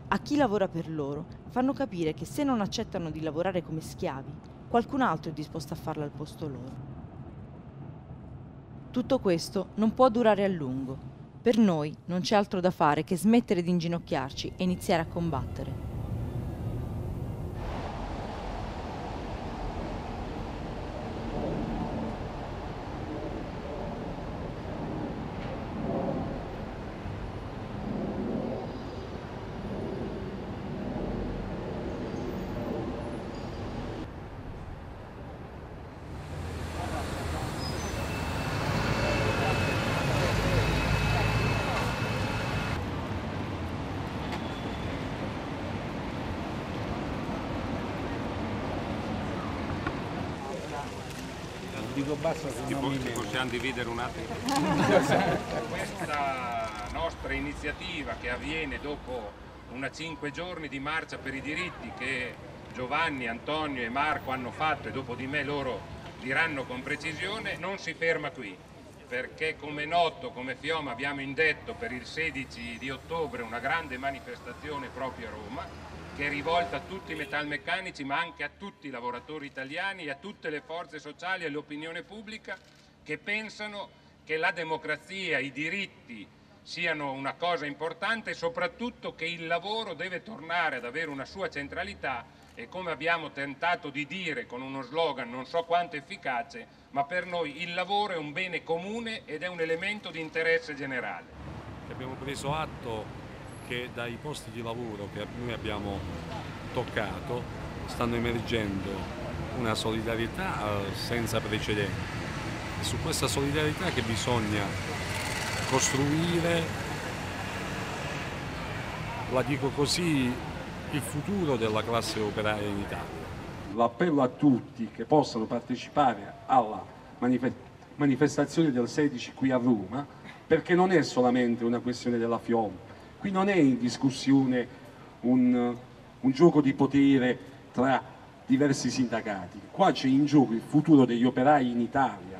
A chi lavora per loro, fanno capire che se non accettano di lavorare come schiavi, qualcun altro è disposto a farlo al posto loro. Tutto questo non può durare a lungo. Per noi non c'è altro da fare che smettere di inginocchiarci e iniziare a combattere. Possiamo dividere un attimo? Questa nostra iniziativa che avviene dopo 5 giorni di marcia per i diritti che Giovanni, Antonio e Marco hanno fatto e dopo di me loro diranno con precisione, non si ferma qui, perché come noto, come Fioma abbiamo indetto per il 16 di ottobre una grande manifestazione proprio a Roma, che è rivolta a tutti i metalmeccanici ma anche a tutti i lavoratori italiani e a tutte le forze sociali e l'opinione pubblica che pensano che la democrazia, i diritti siano una cosa importante, e soprattutto che il lavoro deve tornare ad avere una sua centralità e, come abbiamo tentato di dire con uno slogan non so quanto efficace, ma per noi il lavoro è un bene comune ed è un elemento di interesse generale. Abbiamo preso atto che dai posti di lavoro che noi abbiamo toccato stanno emergendo una solidarietà senza precedenti. È su questa solidarietà che bisogna costruire, la dico così, il futuro della classe operaia in Italia. L'appello a tutti che possano partecipare alla manifestazione del 16 qui a Roma, perché non è solamente una questione della FIOM, qui non è in discussione un gioco di potere tra diversi sindacati, qua c'è in gioco il futuro degli operai in Italia.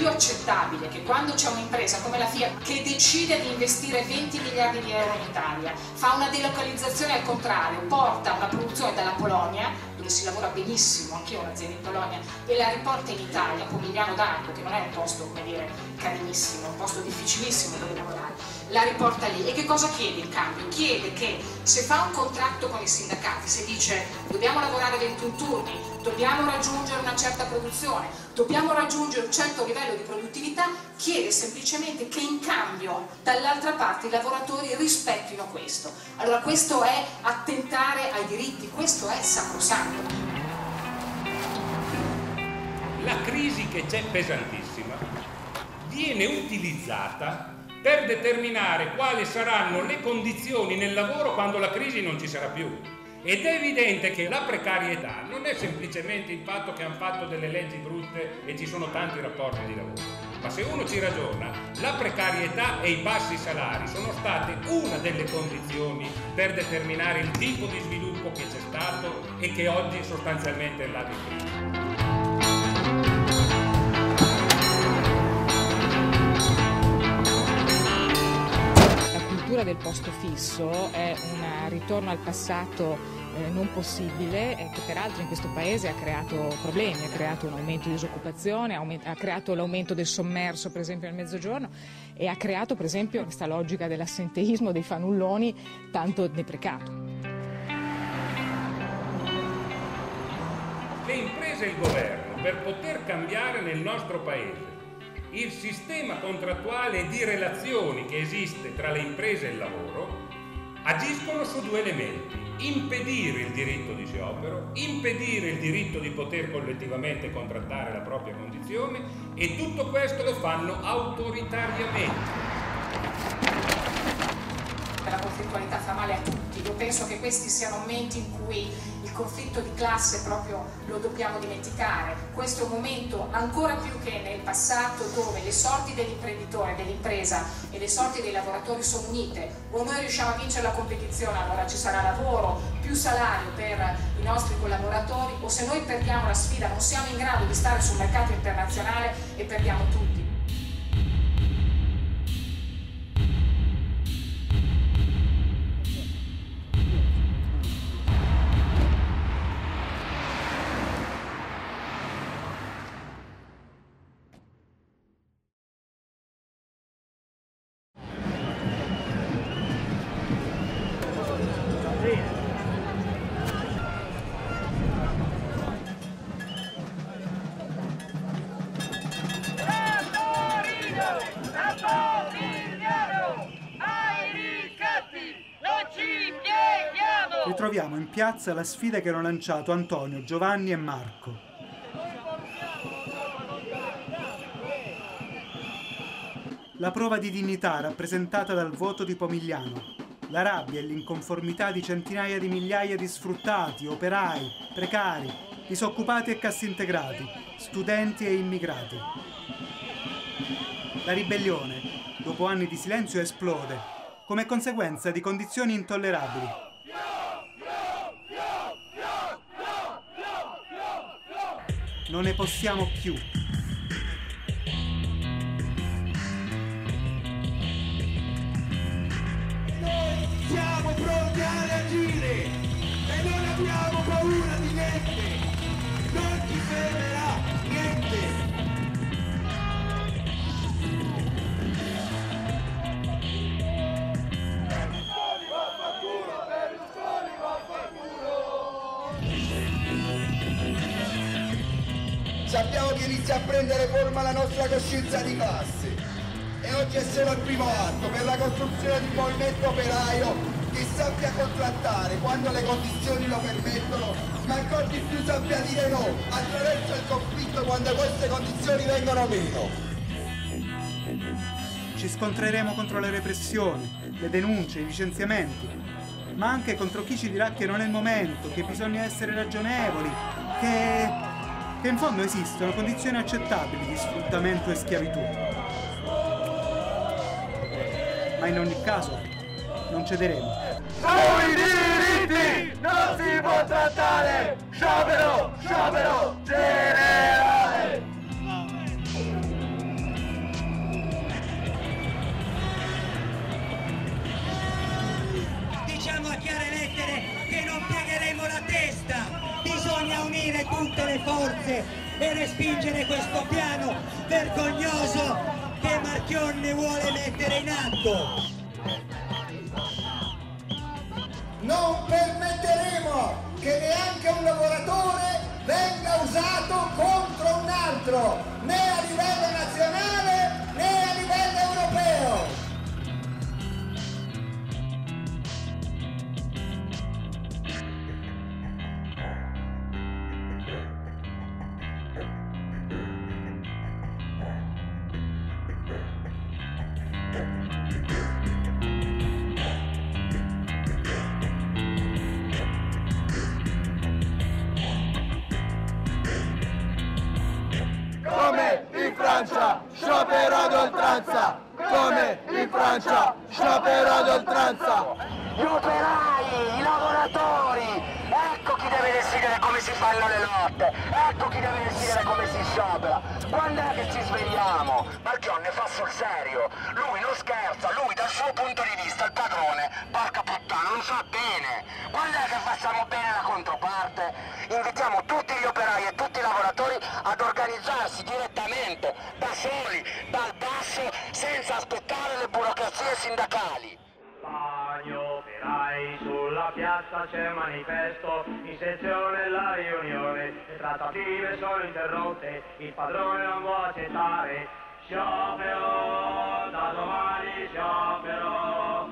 Accettabile che quando c'è un'impresa come la Fiat che decide di investire 20 miliardi di euro in Italia, fa una delocalizzazione al contrario, porta una produzione dalla Polonia, dove si lavora benissimo, anche io ho un'azienda in Polonia, e la riporta in Italia, Pomigliano d'Arco, che non è un posto, come dire, carinissimo, un posto difficilissimo dove lavorare, la riporta lì. E che cosa chiede in cambio? Chiede che se fa un contratto con i sindacati, se dice dobbiamo lavorare 21 turni, dobbiamo raggiungere una certa produzione, dobbiamo raggiungere un certo livello di produttività, chiede semplicemente che in cambio dall'altra parte i lavoratori rispettino questo. Allora questo è attentare ai diritti, questo è sacrosanto. La crisi, che c'è pesantissima, viene utilizzata per determinare quali saranno le condizioni nel lavoro quando la crisi non ci sarà più. Ed è evidente che la precarietà non è semplicemente il fatto che hanno fatto delle leggi brutte e ci sono tanti rapporti di lavoro, ma se uno ci ragiona, la precarietà e i bassi salari sono state una delle condizioni per determinare il tipo di sviluppo che c'è stato e che oggi sostanzialmente è la crisi. La cultura del posto fisso è un ritorno al passato non possibile, che peraltro in questo paese ha creato problemi, ha creato un aumento di disoccupazione, ha creato l'aumento del sommerso per esempio nel mezzogiorno e ha creato per esempio questa logica dell'assenteismo, dei fanulloni tanto deprecato. Le imprese e il governo, per poter cambiare nel nostro paese il sistema contrattuale di relazioni che esiste tra le imprese e il lavoro, agiscono su due elementi: impedire il diritto di sciopero, impedire il diritto di poter collettivamente contrattare la propria condizione, e tutto questo lo fanno autoritariamente. La conflittualità fa male a tutti, io penso che questi siano momenti in cui il conflitto di classe proprio lo dobbiamo dimenticare. Questo è un momento ancora più che nel passato dove le sorti dell'imprenditore, dell'impresa e le sorti dei lavoratori sono unite. O noi riusciamo a vincere la competizione, allora ci sarà lavoro, più salario per i nostri collaboratori, o se noi perdiamo la sfida, non siamo in grado di stare sul mercato internazionale e perdiamo tutti. Ritroviamo in piazza la sfida che hanno lanciato Antonio, Giovanni e Marco. La prova di dignità rappresentata dal voto di Pomigliano, la rabbia e l'inconformità di centinaia di migliaia di sfruttati, operai, precari, disoccupati e cassintegrati, studenti e immigrati. La ribellione, dopo anni di silenzio, esplode come conseguenza di condizioni intollerabili. Non ne possiamo più. Noi siamo pronti a reagire e non abbiamo paura di niente. Non ci fermerà niente. Sappiamo che inizia a prendere forma la nostra coscienza di classe e oggi è solo il primo atto per la costruzione di un movimento operaio che sappia contrattare quando le condizioni lo permettono, ma ancora di più sappia dire no attraverso il conflitto quando queste condizioni vengono meno. Ci scontreremo contro le repressioni, le denunce, i licenziamenti, ma anche contro chi ci dirà che non è il momento, che bisogna essere ragionevoli, che in fondo esistono condizioni accettabili di sfruttamento e schiavitù. Ma in ogni caso non cederemo. Sui diritti non si può trattare! Sciopero! Sciopero generale! Diciamo a chiare lettere che non piegheremo la testa! Bisogna unire tutte le forze e respingere questo piano vergognoso che Marchionne vuole mettere in atto. Non permetteremo che neanche un lavoratore venga usato contro un altro, né a livello nazionale né a livello europeo. Come in Francia, sciopero ad oltranza! Come in Francia, sciopero ad oltranza! Gli operai, i lavoratori! Ecco chi deve decidere come si fanno le lotte! Ecco chi deve decidere come si sciopera! Quando è che ci svegliamo? Marchionne fa sul serio! Lui non scherza, lui dal suo punto di vista, il padrone, porca puttana, non sa bene! Quando è che facciamo bene la controparte? Invitiamo tutti gli operai e tutti i lavoratori ad organizzarsi direttamente, da soli, dal basso, senza aspettare le burocrazie sindacali. Gli operai sulla piazza c'è un manifesto, in sezione la riunione, le trattative sono interrotte, il padrone non vuole accettare. Sciopero, da domani sciopero,